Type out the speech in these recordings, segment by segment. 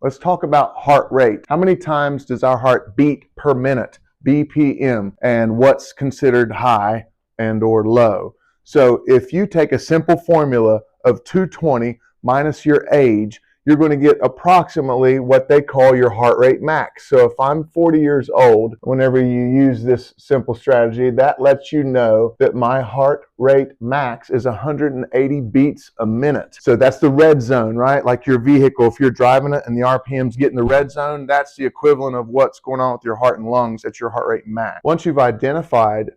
Let's talk about heart rate. How many times does our heart beat per minute? BPM, and what's considered high and or low. So if you take a simple formula of 220 minus your age, you're going to get approximately what they call your heart rate max. So if I'm 40 years old, whenever you use this simple strategy, that lets you know that my heart rate max is 180 beats a minute. So that's the red zone, right? Like your vehicle, if you're driving it and the RPM's getting the red zone, that's the equivalent of what's going on with your heart and lungs at your heart rate max. Once you've identified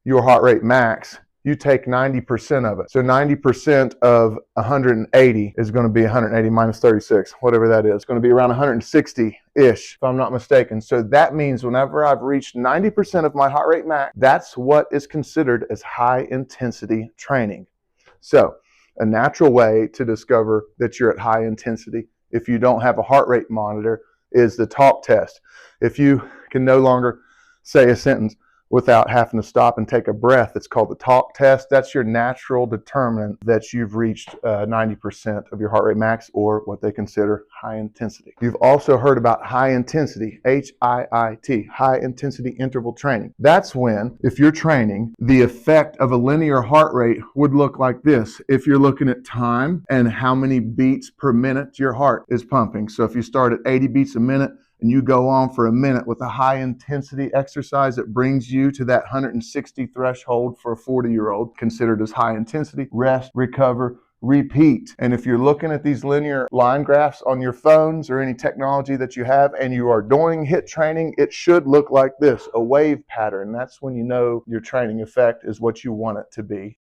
your heart rate max, you take 90% of it. So 90% of 180 is going to be 180 minus 36, whatever that is. It's going to be around 160-ish, if I'm not mistaken. So that means whenever I've reached 90% of my heart rate max, that's what is considered as high intensity training. So a natural way to discover that you're at high intensity, if you don't have a heart rate monitor, is the talk test. If you can no longer say a sentence without having to stop and take a breath, it's called the talk test. That's your natural determinant that you've reached 90% of your heart rate max, or what they consider high intensity. You've also heard about high intensity, HIIT, high intensity interval training. That's when, if you're training, the effect of a linear heart rate would look like this. If you're looking at time and how many beats per minute your heart is pumping. So if you start at 80 beats a minute, and you go on for a minute with a high intensity exercise that brings you to that 160 threshold for a 40-year-old, considered as high intensity, rest, recover, repeat. And if you're looking at these linear line graphs on your phones or any technology that you have, and you are doing HIIT training, it should look like this, a wave pattern. That's when you know your training effect is what you want it to be.